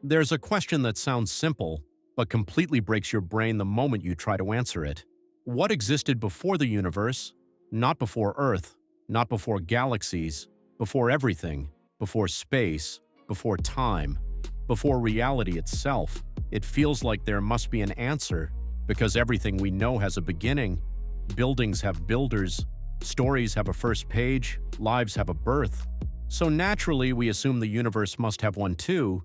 There's a question that sounds simple, but completely breaks your brain the moment you try to answer it. What existed before the universe? Not before Earth, not before galaxies, before everything, before space, before time, before reality itself. It feels like there must be an answer, because everything we know has a beginning. Buildings have builders, stories have a first page, lives have a birth. So naturally, we assume the universe must have one too,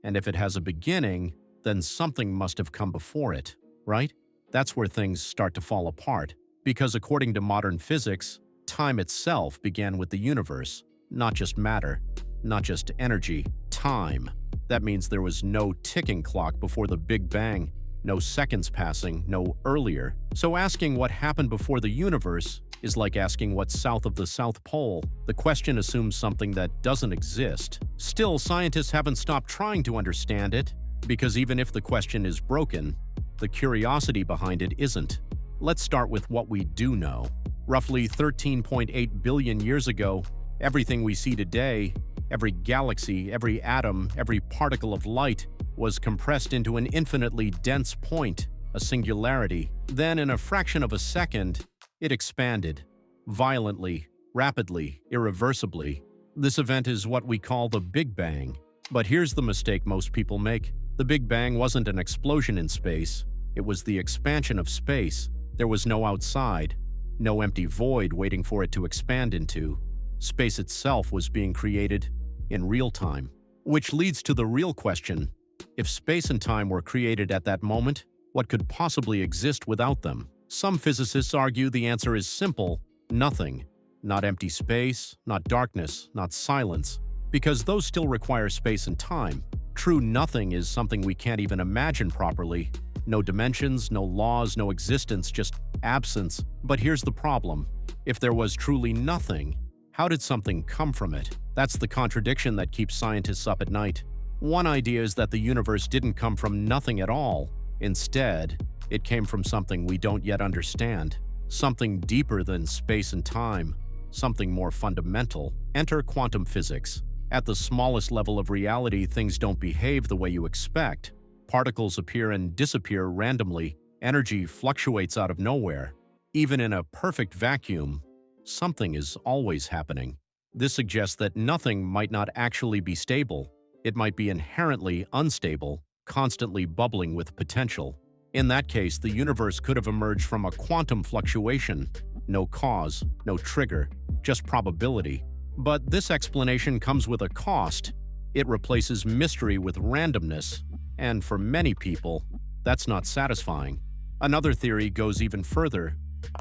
and if it has a beginning, then something must have come before it, right? That's where things start to fall apart, because according to modern physics, time itself began with the universe, not just matter, not just energy, time. That means there was no ticking clock before the Big Bang, no seconds passing, no earlier. So asking what happened before the universe is like asking what's south of the South Pole. The question assumes something that doesn't exist. Still, scientists haven't stopped trying to understand it, because even if the question is broken, the curiosity behind it isn't. Let's start with what we do know. Roughly 13.8 billion years ago, everything we see today, every galaxy, every atom, every particle of light, was compressed into an infinitely dense point, a singularity. Then, in a fraction of a second, it expanded. Violently, rapidly, irreversibly. This event is what we call the Big Bang. But here's the mistake most people make. The Big Bang wasn't an explosion in space. It was the expansion of space. There was no outside, no empty void waiting for it to expand into. Space itself was being created in real time. Which leads to the real question. If space and time were created at that moment, what could possibly exist without them? Some physicists argue the answer is simple: nothing. Not empty space, not darkness, not silence, because those still require space and time. True nothing is something we can't even imagine properly. No dimensions, no laws, no existence, just absence. But here's the problem. If there was truly nothing, how did something come from it? That's the contradiction that keeps scientists up at night. One idea is that the universe didn't come from nothing at all. Instead, it came from something we don't yet understand. Something deeper than space and time. Something more fundamental. Enter quantum physics. At the smallest level of reality, things don't behave the way you expect. Particles appear and disappear randomly. Energy fluctuates out of nowhere. Even in a perfect vacuum, something is always happening. This suggests that nothing might not actually be stable. It might be inherently unstable, constantly bubbling with potential. In that case, the universe could have emerged from a quantum fluctuation. No cause, no trigger, just probability. But this explanation comes with a cost. It replaces mystery with randomness. And for many people, that's not satisfying. Another theory goes even further.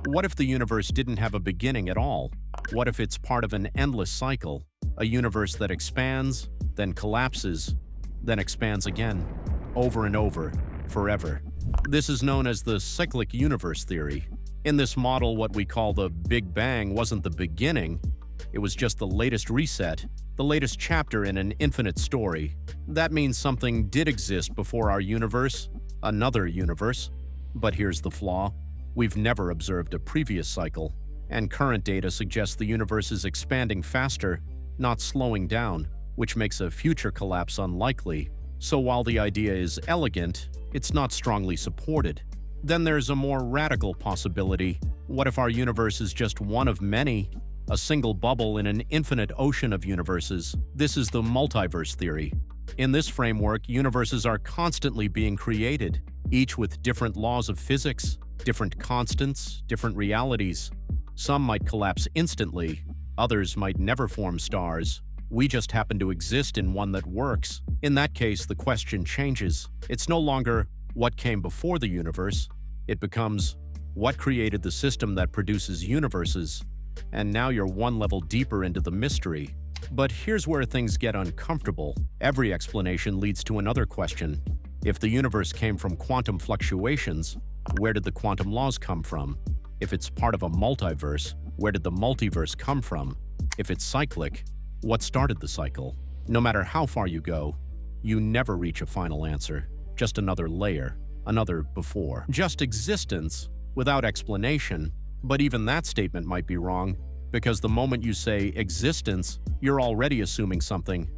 What if the universe didn't have a beginning at all? What if it's part of an endless cycle? A universe that expands, then collapses, then expands again, over and over, forever. This is known as the cyclic universe theory. In this model, what we call the Big Bang wasn't the beginning. It was just the latest reset, the latest chapter in an infinite story. That means something did exist before our universe, another universe. But here's the flaw. We've never observed a previous cycle, and current data suggests the universe is expanding faster, not slowing down, which makes a future collapse unlikely. So while the idea is elegant, it's not strongly supported. Then there's a more radical possibility. What if our universe is just one of many? A single bubble in an infinite ocean of universes. This is the multiverse theory. In this framework, universes are constantly being created, each with different laws of physics, different constants, different realities. Some might collapse instantly, others might never form stars. We just happen to exist in one that works. In that case, the question changes. It's no longer what came before the universe. It becomes what created the system that produces universes. And now you're one level deeper into the mystery. But here's where things get uncomfortable. Every explanation leads to another question. If the universe came from quantum fluctuations, where did the quantum laws come from? If it's part of a multiverse, where did the multiverse come from? If it's cyclic, what started the cycle? No matter how far you go, you never reach a final answer. Just another layer, another before. Just existence without explanation. But even that statement might be wrong, because the moment you say existence, you're already assuming something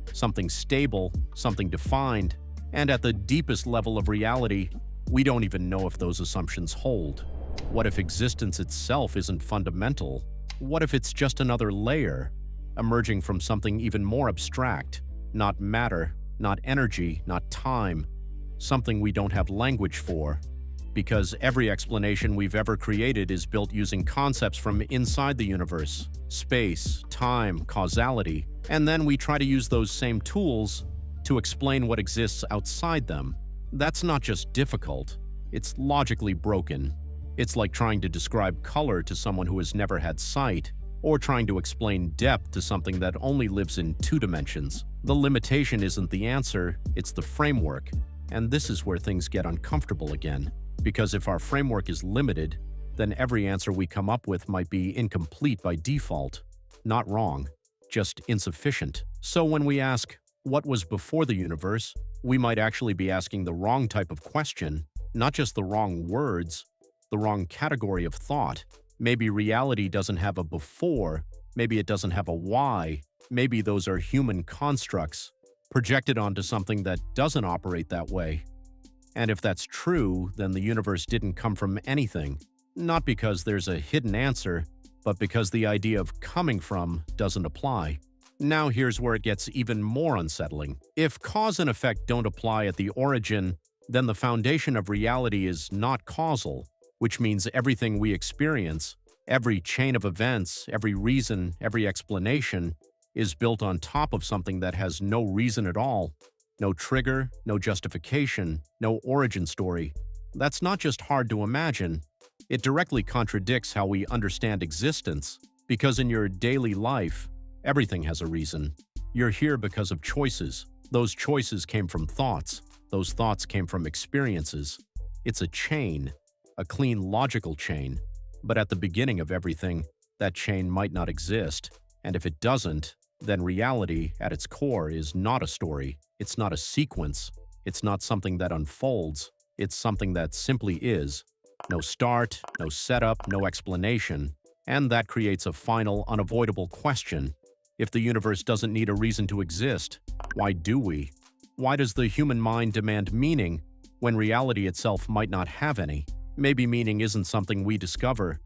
stable, something defined. And at the deepest level of reality, we don't even know if those assumptions hold. What if existence itself isn't fundamental? What if it's just another layer, emerging from something even more abstract? Not matter, not energy, not time, something we don't have language for. Because every explanation we've ever created is built using concepts from inside the universe, space, time, causality, and then we try to use those same tools to explain what exists outside them. That's not just difficult, it's logically broken. It's like trying to describe color to someone who has never had sight, or trying to explain depth to something that only lives in 2 dimensions. The limitation isn't the answer, it's the framework. And this is where things get uncomfortable again. Because if our framework is limited, then every answer we come up with might be incomplete by default. Not wrong, just insufficient. So when we ask, what was before the universe, we might actually be asking the wrong type of question, not just the wrong words, the wrong category of thought. Maybe reality doesn't have a before, maybe it doesn't have a why, maybe those are human constructs projected onto something that doesn't operate that way. And if that's true, then the universe didn't come from anything, not because there's a hidden answer, but because the idea of coming from doesn't apply. Now here's where it gets even more unsettling. If cause and effect don't apply at the origin, then the foundation of reality is not causal, which means everything we experience, every chain of events, every reason, every explanation, is built on top of something that has no reason at all. No trigger, no justification, no origin story. That's not just hard to imagine, it directly contradicts how we understand existence, because in your daily life, everything has a reason. You're here because of choices. Those choices came from thoughts. Those thoughts came from experiences. It's a chain, a clean logical chain. But at the beginning of everything, that chain might not exist. And if it doesn't, then reality, at its core, is not a story. It's not a sequence. It's not something that unfolds. It's something that simply is. No start, no setup, no explanation. And that creates a final, unavoidable question. If the universe doesn't need a reason to exist, why do we? Why does the human mind demand meaning when reality itself might not have any? Maybe meaning isn't something we discover.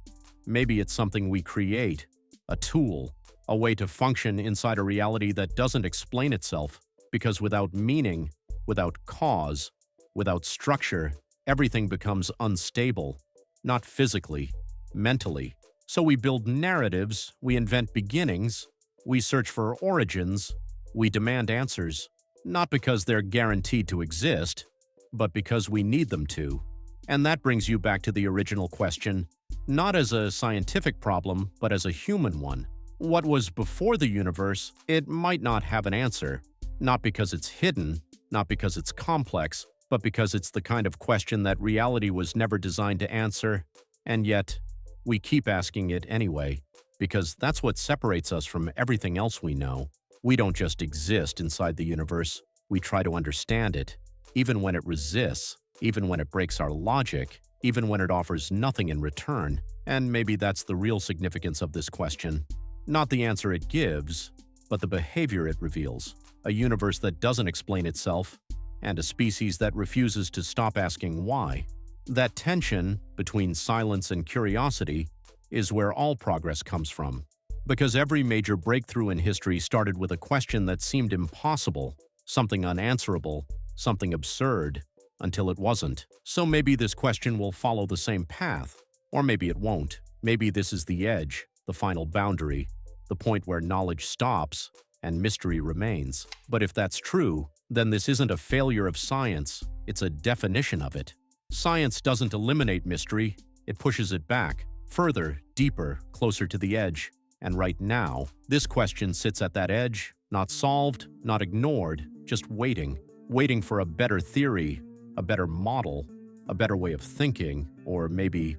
Maybe it's something we create. A tool. A way to function inside a reality that doesn't explain itself. Because without meaning, without cause, without structure, everything becomes unstable. Not physically, mentally. So we build narratives, we invent beginnings, we search for origins, we demand answers. Not because they're guaranteed to exist, but because we need them to. And that brings you back to the original question, not as a scientific problem, but as a human one. What was before the universe, it might not have an answer. Not because it's hidden, not because it's complex, but because it's the kind of question that reality was never designed to answer, and yet, we keep asking it anyway, because that's what separates us from everything else we know. We don't just exist inside the universe, we try to understand it, even when it resists, even when it breaks our logic, even when it offers nothing in return. And maybe that's the real significance of this question. Not the answer it gives, but the behavior it reveals. A universe that doesn't explain itself, and a species that refuses to stop asking why. That tension between silence and curiosity is where all progress comes from. Because every major breakthrough in history started with a question that seemed impossible, something unanswerable, something absurd, until it wasn't. So maybe this question will follow the same path, or maybe it won't. Maybe this is the edge, the final boundary, the point where knowledge stops and mystery remains. But if that's true, then this isn't a failure of science, it's a definition of it. Science doesn't eliminate mystery, it pushes it back, further, deeper, closer to the edge. And right now, this question sits at that edge, not solved, not ignored, just waiting. Waiting for a better theory, a better model, a better way of thinking, or maybe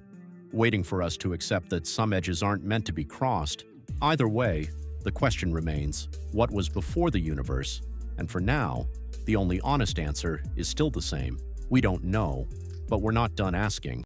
waiting for us to accept that some edges aren't meant to be crossed. Either way, the question remains, what was before the universe? And for now, the only honest answer is still the same. We don't know, but we're not done asking.